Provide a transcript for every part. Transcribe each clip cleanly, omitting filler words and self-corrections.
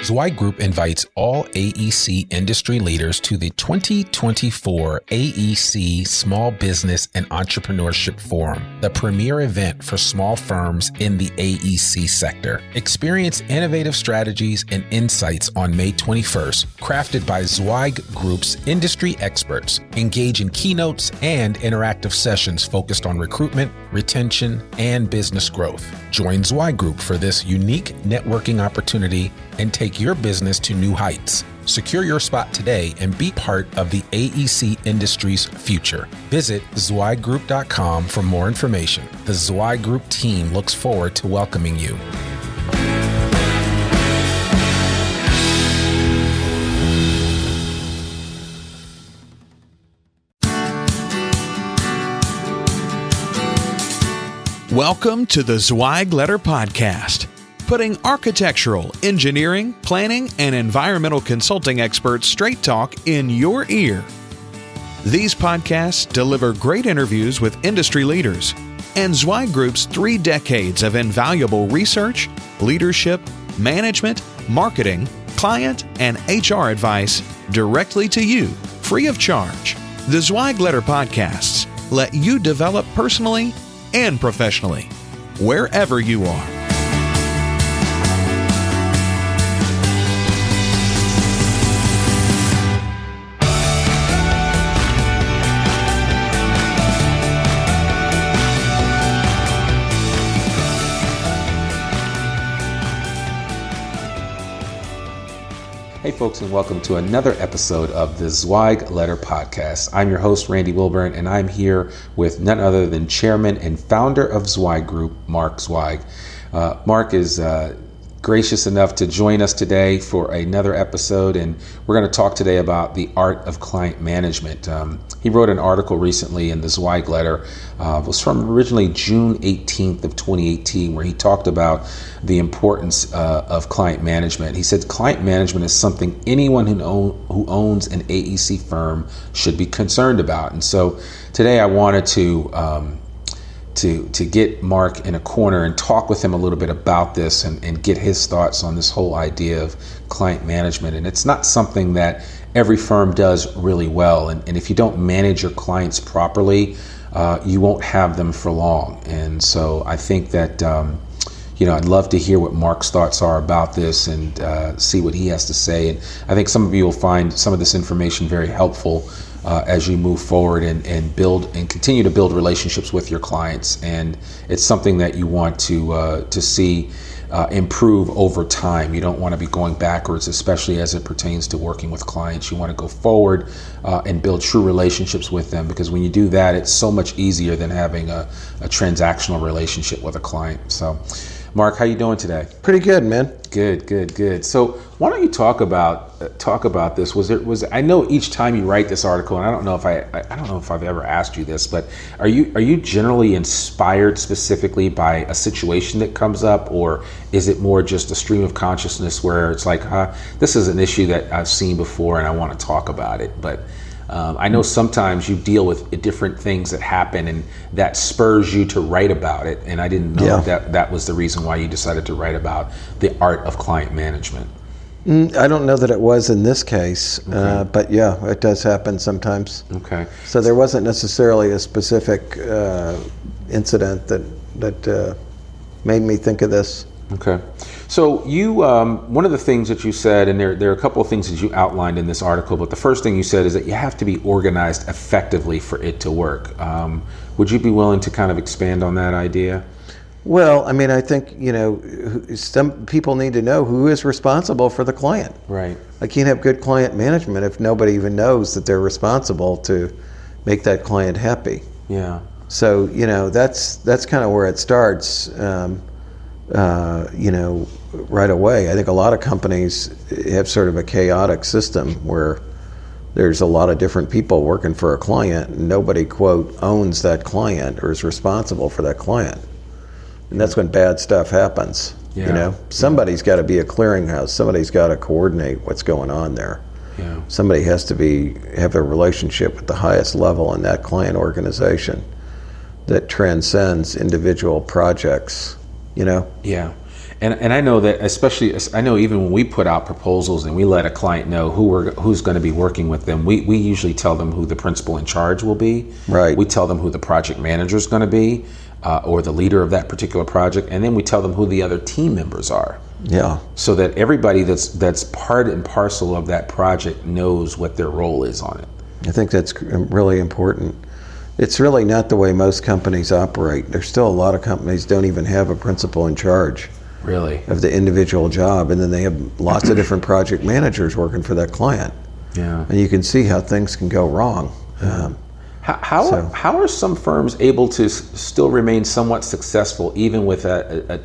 Zweig Group invites all AEC industry leaders to the 2024 AEC Small Business and Entrepreneurship Forum, the premier event for small firms in the AEC sector. Experience innovative strategies and insights on May 21st, crafted by Zweig Group's industry experts. Engage in keynotes and interactive sessions focused on recruitment, retention, and business growth. Join Zweig Group for this unique networking opportunity and take your business to new heights. Secure your spot today and be part of the AEC industry's future. Visit zweiggroup.com for more information. The Zweig Group team looks forward to welcoming you. Welcome to the Zweig Letter Podcast, putting architectural, engineering, planning, and environmental consulting experts straight talk in your ear. These podcasts deliver great interviews with industry leaders and Zweig Group's 3 decades of invaluable research, leadership, management, marketing, client, and HR advice directly to you, free of charge. The Zweig Letter Podcasts let you develop personally and professionally, wherever you are. Hey folks, and welcome to another episode of the Zweig Letter Podcast. I'm your host, Randy Wilburn, and I'm here with none other than Chairman and Founder of Zweig Group, Mark Zweig. Mark is gracious enough to join us today for another episode, and we're going to talk today about the art of client management. He wrote an article recently in the Zweig Letter. It was from originally June 18th of 2018, where he talked about the importance of client management. He said client management is something anyone who owns an AEC firm should be concerned about. And so today I wanted to get Mark in a corner and talk with him a little bit about this and get his thoughts on this whole idea of client management. And it's not something that every firm does really well. And if you don't manage your clients properly, you won't have them for long. And so I think that, I'd love to hear what Mark's thoughts are about this and see what he has to say. And I think some of you will find some of this information very helpful as you move forward and build and continue to build relationships with your clients. And it's something that you want to see improve over time. You don't want to be going backwards, especially as it pertains to working with clients. You want to go forward and build true relationships with them, because when you do that, it's so much easier than having a transactional relationship with a client. So, Mark, how you doing today? Pretty good, man. Good. So why don't you talk about this? I know each time you write this article, and I don't know if I've ever asked you this, but are you generally inspired specifically by a situation that comes up, or is it more just a stream of consciousness where it's like, this is an issue that I've seen before and I want to talk about it? But I know sometimes you deal with different things that happen and that spurs you to write about it. And I didn't know that was the reason why you decided to write about the art of client management. I don't know that it was in this case, but yeah, it does happen sometimes. Okay. So there wasn't necessarily a specific incident that made me think of this. Okay. So you, one of the things that you said, and there are a couple of things that you outlined in this article, but the first thing you said is that you have to be organized effectively for it to work. Would you be willing to kind of expand on that idea? Well, I mean, I think, some people need to know who is responsible for the client. Right. I can't have good client management if nobody even knows that they're responsible to make that client happy. Yeah. So, that's kind of where it starts. Right away. I think a lot of companies have sort of a chaotic system where there's a lot of different people working for a client and nobody, quote, owns that client or is responsible for that client. And that's when bad stuff happens. Yeah. Somebody's got to be a clearinghouse. Somebody's got to coordinate what's going on there. Yeah. Somebody has to have a relationship at the highest level in that client organization that transcends individual projects. Yeah. And I know that, especially, I know even when we put out proposals and we let a client know who's going to be working with them, we usually tell them who the principal in charge will be. Right. We tell them who the project manager is going to be, or the leader of that particular project, and then we tell them who the other team members are. Yeah. So that everybody that's part and parcel of that project knows what their role is on it. I think that's really important. It's really not the way most companies operate. There's still a lot of companies don't even have a principal in charge. Really? Of the individual job, and then they have lots of different project managers working for that client. Yeah. And you can see how things can go wrong. How are some firms able to still remain somewhat successful even with a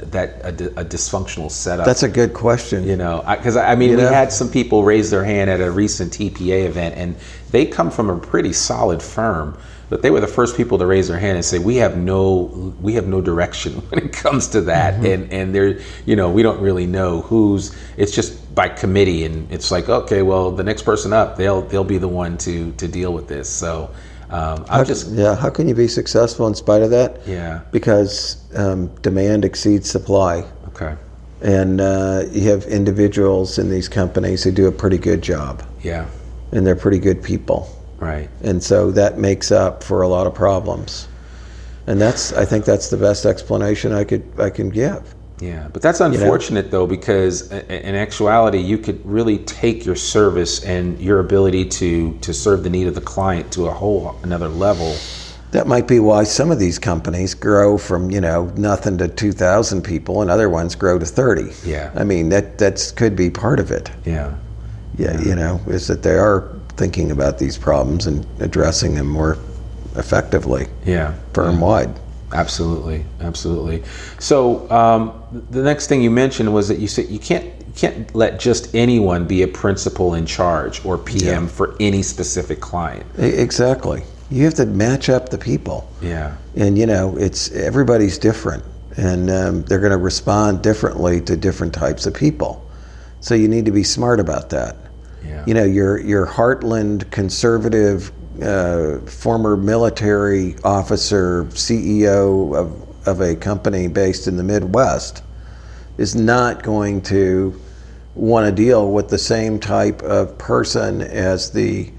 dysfunctional setup? That's a good question. Because we had some people raise their hand at a recent TPA event, and they come from a pretty solid firm, but they were the first people to raise their hand and say, we have no direction when it comes to that. Mm-hmm. And they're, we don't really know it's just by committee, and it's like, okay, well, the next person up, they'll be the one to deal with this. So how can you be successful in spite of that? Yeah. Because demand exceeds supply. Okay. And you have individuals in these companies who do a pretty good job. Yeah. And they're pretty good people. Right. And so that makes up for a lot of problems. And I think that's the best explanation I can give. Yeah, but that's unfortunate though, because in actuality, you could really take your service and your ability to serve the need of the client to another level. That might be why some of these companies grow from nothing to 2,000 people, and other ones grow to 30. Yeah. I mean that could be part of it. Yeah. Yeah. Is that they are thinking about these problems and addressing them more effectively. Yeah. Firm-wide. Absolutely. So the next thing you mentioned was that you said you can't let just anyone be a principal in charge or PM for any specific client. Exactly. You have to match up the people. Yeah. And everybody's different, and they're going to respond differently to different types of people. So you need to be smart about that. Yeah. Your heartland conservative former military officer, CEO of a company based in the Midwest is not going to want to deal with the same type of person as the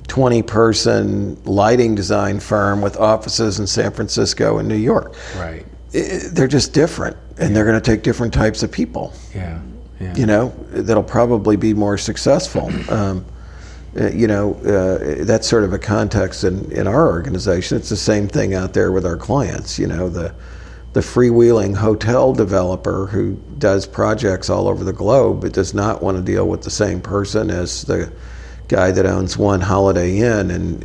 20-person lighting design firm with offices in San Francisco and New York. Right. They're just different, and they're going to take different types of people. Yeah. That'll probably be more successful. That's sort of a context in our organization. It's the same thing out there with our clients. The freewheeling hotel developer who does projects all over the globe but does not want to deal with the same person as the guy that owns one Holiday Inn in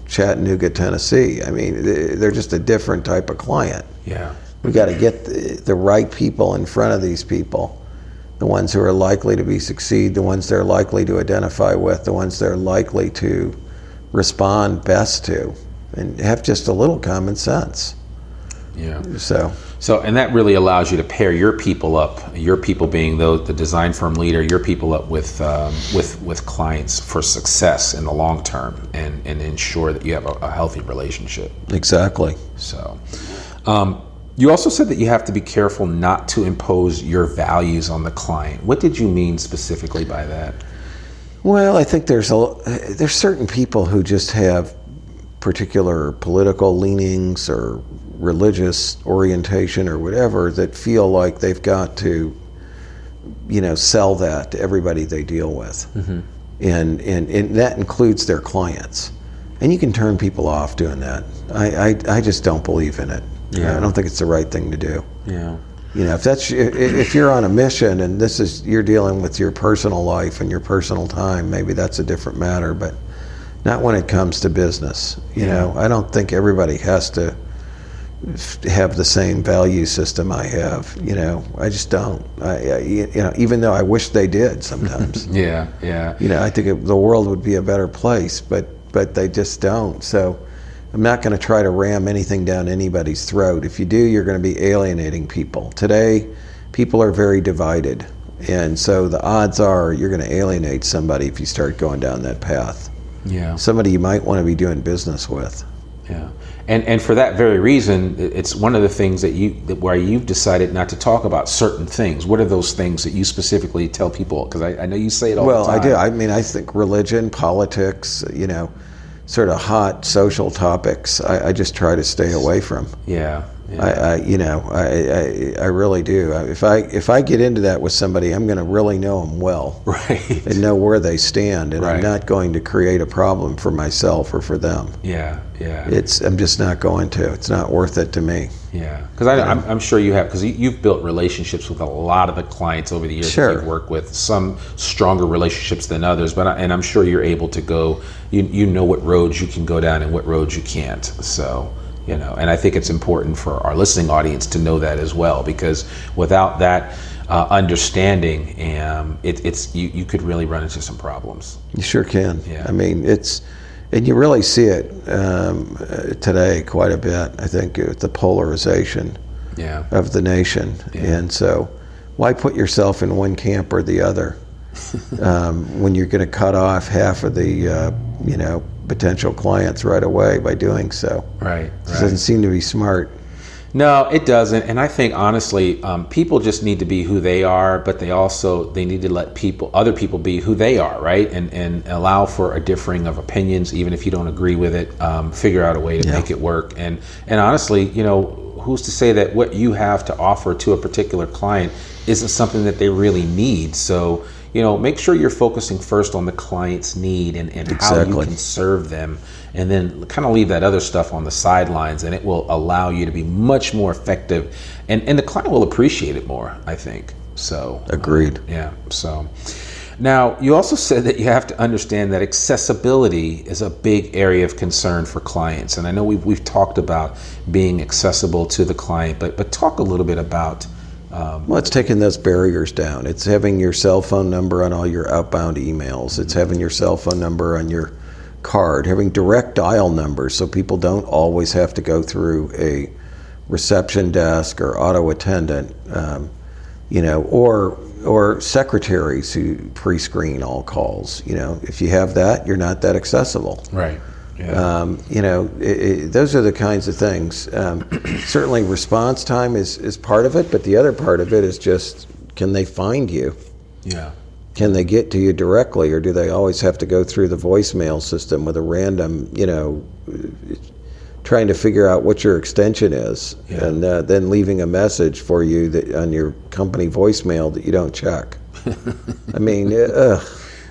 Chattanooga, Tennessee. I mean, they're just a different type of client. Yeah. We got to get the right people in front of these people. The ones who are likely to succeed, the ones they're likely to identify with, the ones they're likely to respond best to, and have just a little common sense. Yeah. So, and that really allows you to pair your people up. Your people being the design firm leader, your people up with clients for success in the long term, and ensure that you have a healthy relationship. Exactly. So. You also said that you have to be careful not to impose your values on the client. What did you mean specifically by that? Well, I think there's certain people who just have particular political leanings or religious orientation or whatever that feel like they've got to, sell that to everybody they deal with. Mm-hmm. And that includes their clients. And you can turn people off doing that. I just don't believe in it. Yeah. I don't think it's the right thing to do. Yeah. If you're on a mission and you're dealing with your personal life and your personal time, maybe that's a different matter, but not when it comes to business. I don't think everybody has to have the same value system I have. I just don't. Even though I wish they did sometimes. Yeah. I think the world would be a better place, but they just don't. So I'm not going to try to ram anything down anybody's throat. If you do, you're going to be alienating people. Today, people are very divided. And so the odds are you're going to alienate somebody if you start going down that path. Yeah. Somebody you might want to be doing business with. Yeah. And for that very reason, it's one of the things where you've decided not to talk about certain things. What are those things that you specifically tell people? Because I know you say it all the time. Well, I do. I mean, I think religion, politics, sort of hot social topics, I just try to stay away from. Yeah. I really do. If I get into that with somebody, I'm going to really know them well, right, and know where they stand, and right. I'm not going to create a problem for myself or for them. Yeah. I'm just not going to. It's not worth it to me. Yeah, because I'm sure you have, because you've built relationships with a lot of the clients over the years Sure. that you've worked with. Some stronger relationships than others, and I'm sure you're able to go. You know what roads you can go down and what roads you can't. So. And I think it's important for our listening audience to know that as well, because without that understanding, you could really run into some problems. You sure can. Yeah. I mean, and you really see it today quite a bit. I think the polarization of the nation, and so why put yourself in one camp or the other when you're going to cut off half of the potential clients right away by doing so. Right. It doesn't seem to be smart. No, it doesn't. And I think honestly, people just need to be who they are, but they need to let other people be who they are, right? And allow for a differing of opinions, even if you don't agree with it. Figure out a way to make it work. And honestly, who's to say that what you have to offer to a particular client isn't something that they really need? So make sure you're focusing first on the client's need and how you can serve them, and then kind of leave that other stuff on the sidelines, and it will allow you to be much more effective, and the client will appreciate it more, I think. So agreed. So now you also said that you have to understand that accessibility is a big area of concern for clients, and I know we've talked about being accessible to the client, but talk a little bit about. Well, it's taking those barriers down. It's having your cell phone number on all your outbound emails. It's having your cell phone number on your card, having direct dial numbers so people don't always have to go through a reception desk or auto attendant, or secretaries who pre-screen all calls. If you have that, you're not that accessible. Right. Yeah. Those are the kinds of things. Certainly response time is part of it, but the other part of it is just, can they find you? Yeah. Can they get to you directly, or do they always have to go through the voicemail system with a random, trying to figure out what your extension is, and then leaving a message for you on your company voicemail that you don't check? I mean,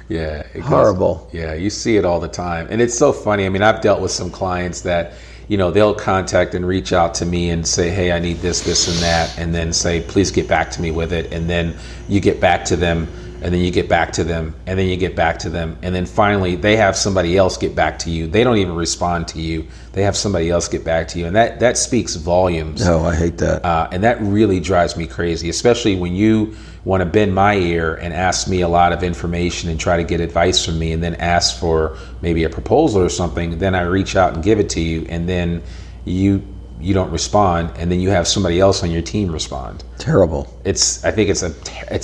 yeah, horrible. Yeah, you see it all the time, and it's so funny. I mean, I've dealt with some clients that they'll contact and reach out to me and say, hey, I need this and that, and then say, please get back to me with it, and then you get back to them, and then you get back to them, and then you get back to them, and then finally they have somebody else get back to you. They don't even respond to you. They have somebody else get back to you, and that speaks volumes. No, I hate that. And that really drives me crazy, especially when you want to bend my ear and ask me a lot of information and try to get advice from me, and then ask for maybe a proposal or something. Then I reach out and give it to you, and then you don't respond, and then you have somebody else on your team respond. Terrible. I think it's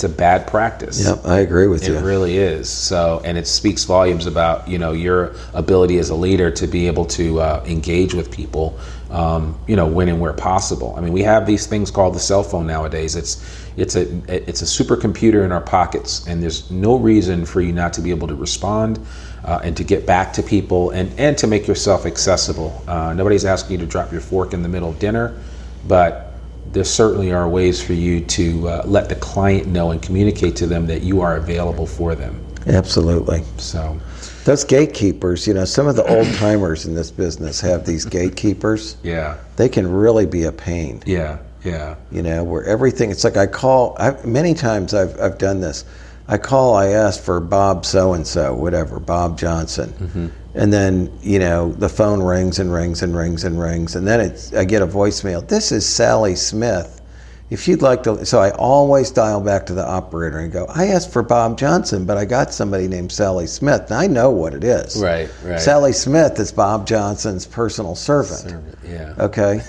a bad practice. Yep, I agree with you. It really is. So, and it speaks volumes about your ability as a leader to be able to engage with people, when and where possible. I mean, we have these things called the cell phone nowadays. It's a supercomputer in our pockets, and there's no reason for you not to be able to respond. And to get back to people and to make yourself accessible. Nobody's asking you to drop your fork in the middle of dinner, but there certainly are ways for you to let the client know and communicate to them that you are available for them. Absolutely. So, those gatekeepers, some of the old timers in this business have these gatekeepers. Yeah. They can really be a pain. Yeah. Where everything, it's like many times I've done this. I ask for Bob so-and-so, whatever, Bob Johnson. Mm-hmm. And then, the phone rings and rings and rings and rings. And then I get a voicemail. This is Sally Smith. If you'd like to, so I always dial back to the operator and go, I asked for Bob Johnson, but I got somebody named Sally Smith. And I know what it is. Right. Sally Smith is Bob Johnson's personal servant. Yeah. Okay.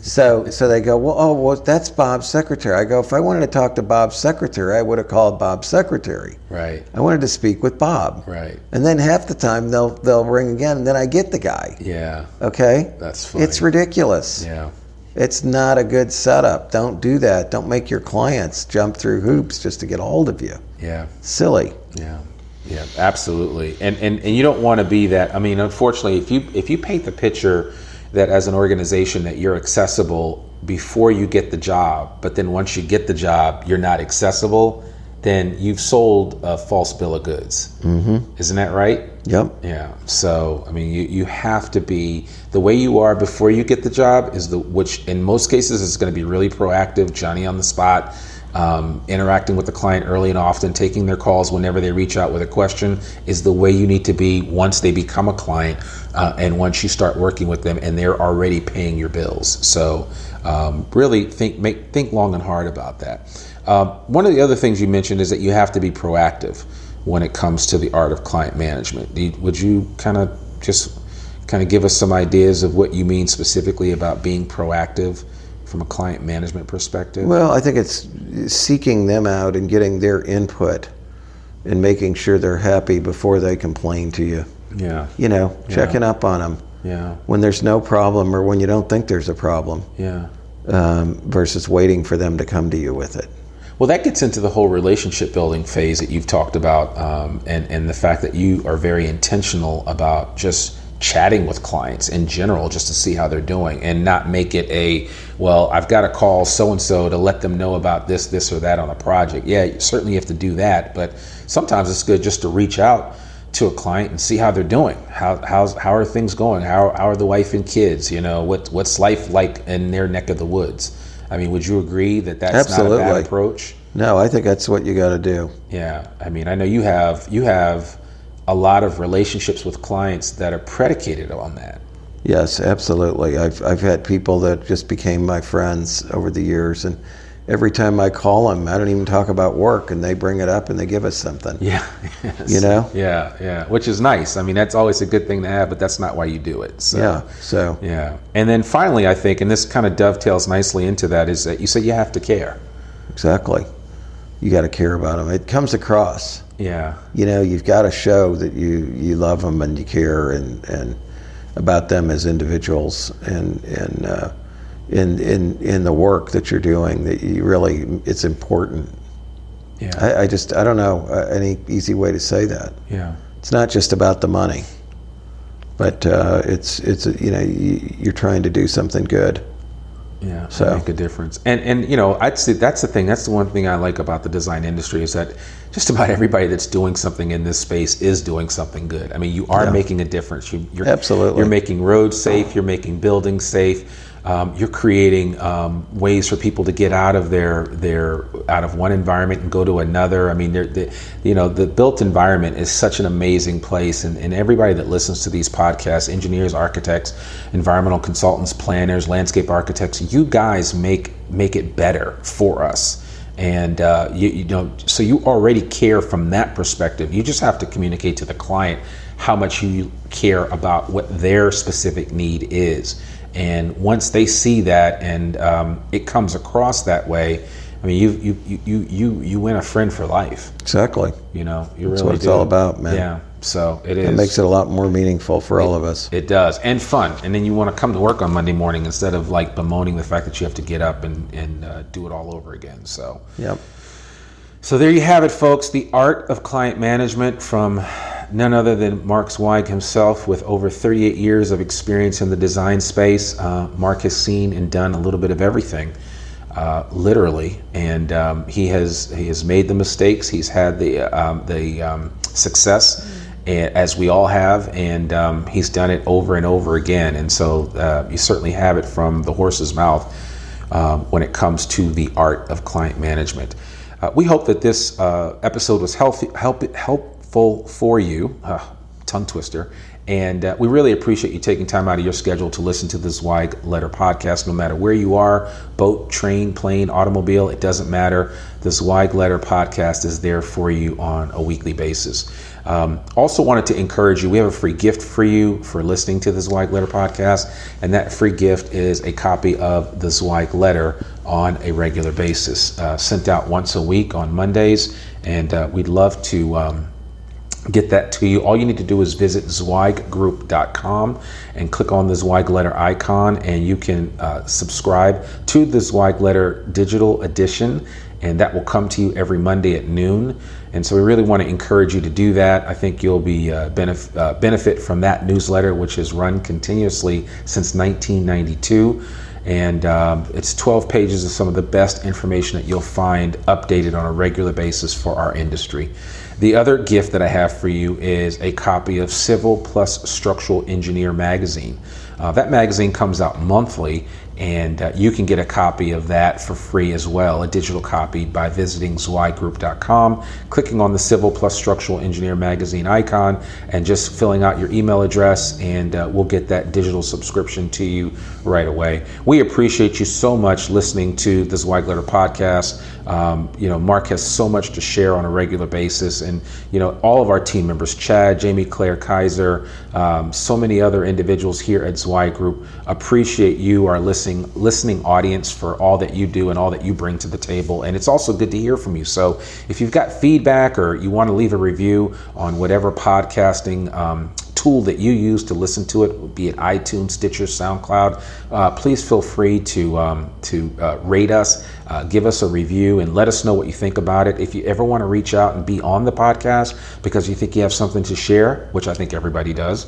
So they go, well, that's Bob's secretary. I go, if I wanted to talk to Bob's secretary, I would have called Bob's secretary. Right. I wanted to speak with Bob. Right. And then half the time they'll ring again, and then I get the guy. Yeah. Okay? That's funny. It's ridiculous. Yeah. It's not a good setup. Don't do that. Don't make your clients jump through hoops just to get a hold of you. Yeah. Silly. Yeah. Yeah, absolutely. And you don't want to be that. I mean, unfortunately, if you paint the picture that as an organization that you're accessible before you get the job, but then once you get the job, you're not accessible, then you've sold a false bill of goods. Mm-hmm. Isn't that right? Yep. Yeah. So, I mean, you have to be the way you are before you get the job which in most cases is going to be really proactive, Johnny on the spot, interacting with the client early and often, taking their calls whenever they reach out with a question is the way you need to be once they become a client and once you start working with them and they're already paying your bills. So really think long and hard about that. One of the other things you mentioned is that you have to be proactive when it comes to the art of client management. Would you kind of give us some ideas of what you mean specifically about being proactive from a client management perspective? Well, I think it's seeking them out and getting their input and making sure they're happy before they complain to you. Yeah. Checking up on them. Yeah. When there's no problem or when you don't think there's a problem. Yeah. Versus waiting for them to come to you with it. Well, that gets into the whole relationship building phase that you've talked about, and the fact that you are very intentional about just chatting with clients in general just to see how they're doing and not make it I've got to call so-and-so to let them know about this or that on a project. Yeah, you certainly have to do that, but sometimes it's good just to reach out to a client and see how they're doing. How are things going? How are the wife and kids? What's life like in their neck of the woods? I mean, would you agree that that's Absolutely. not a bad approach? No, I think that's what you got to do. Yeah, I mean, I know you have a lot of relationships with clients that are predicated on that. Yes, absolutely. I've had people that just became my friends over the years, and every time I call them, I don't even talk about work, and they bring it up and they give us something. Yeah. Yes. Yeah. Which is nice. I mean, that's always a good thing to have, but that's not why you do it. So. Yeah. And then finally, I think, and this kind of dovetails nicely into that, is that you said you have to care. Exactly. You got to care about them. It comes across. Yeah. You've got to show that you love them and you care and about them as individuals and in the work that you're doing, that it's important. Yeah. I don't know any easy way to say that. Yeah. It's not just about the money, but it's you're trying to do something good. Yeah, so make a difference. And I'd say that's the thing. That's the one thing I like about the design industry is that just about everybody that's doing something in this space is doing something good. I mean, you are making a difference. You're Absolutely. You're making roads safe. You're making buildings safe. You're creating ways for people to get out of out of one environment and go to another. I mean, the built environment is such an amazing place, and everybody that listens to these podcasts, engineers, architects, environmental consultants, planners, landscape architects, you guys make it better for us. And so you already care from that perspective. You just have to communicate to the client how much you care about what their specific need is. And once they see that and it comes across that way, I mean, you win a friend for life. Exactly. You That's really what it's do. all about, man. Yeah. So it is. It makes it a lot more meaningful for all of us. It does, and fun. And then you want to come to work on Monday morning instead of like bemoaning the fact that you have to get up and do it all over again. So. Yep. So there you have it, folks. The art of client management from none other than Mark Zweig himself, with over 38 years of experience in the design space. Mark has seen and done a little bit of everything, literally, and he has made the mistakes. He's had the success, as we all have, and he's done it over and over again. And so you certainly have it from the horse's mouth when it comes to the art of client management. We hope that this episode was helpful for you, tongue twister, And we really appreciate you taking time out of your schedule to listen to the Zweig Letter Podcast, no matter where you are, boat, train, plane, automobile, it doesn't matter. The Zweig Letter Podcast is there for you on a weekly basis. Also wanted to encourage you, we have a free gift for you for listening to the Zweig Letter Podcast, and that free gift is a copy of the Zweig Letter on a regular basis, sent out once a week on Mondays, and we'd love to get that to you. All you need to do is visit zweiggroup.com and click on the Zweig Letter icon, and you can subscribe to the Zweig Letter digital edition, and that will come to you every Monday at noon. And so we really want to encourage you to do that. I think you'll be benefit from that newsletter, which has run continuously since 1992. And it's 12 pages of some of the best information that you'll find updated on a regular basis for our industry. The other gift that I have for you is a copy of Civil Plus Structural Engineer magazine. That magazine comes out monthly, and you can get a copy of that for free as well, a digital copy, by visiting zweiggroup.com, clicking on the Civil Plus Structural Engineer magazine icon, and just filling out your email address, and we'll get that digital subscription to you right away. We appreciate you so much listening to the Zweig Letter Podcast. Mark has so much to share on a regular basis, and all of our team members, Chad, Jamie, Claire, Kaiser, so many other individuals here at Zweig Group, appreciate you, our listening audience, for all that you do and all that you bring to the table. And it's also good to hear from you. So if you've got feedback or you want to leave a review on whatever podcasting tool that you use to listen to it, be it iTunes, Stitcher, SoundCloud, please feel free to rate us, give us a review, and let us know what you think about it. If you ever want to reach out and be on the podcast because you think you have something to share, which I think everybody does,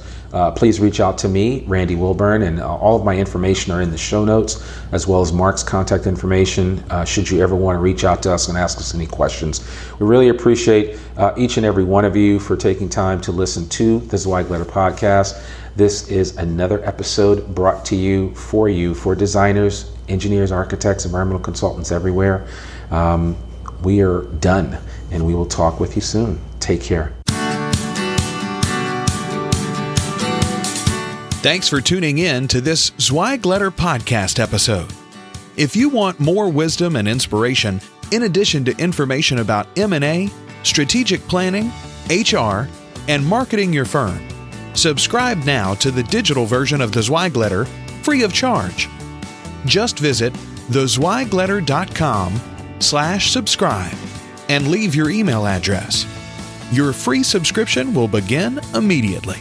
please reach out to me, Randy Wilburn, and all of my information are in the show notes, as well as Mark's contact information, should you ever want to reach out to us and ask us any questions. We really appreciate each and every one of you for taking time to listen to the Zweig Letter Podcast. This is another episode brought to you for designers, engineers, architects, environmental consultants everywhere. We are done, and we will talk with you soon. Take care. Thanks for tuning in to this Zweig Letter Podcast episode. If you want more wisdom and inspiration, in addition to information about M&A, strategic planning, HR, and marketing your firm, subscribe now to the digital version of the Zweig Letter free of charge. Just visit thezweigletter.com/subscribe and leave your email address. Your free subscription will begin immediately.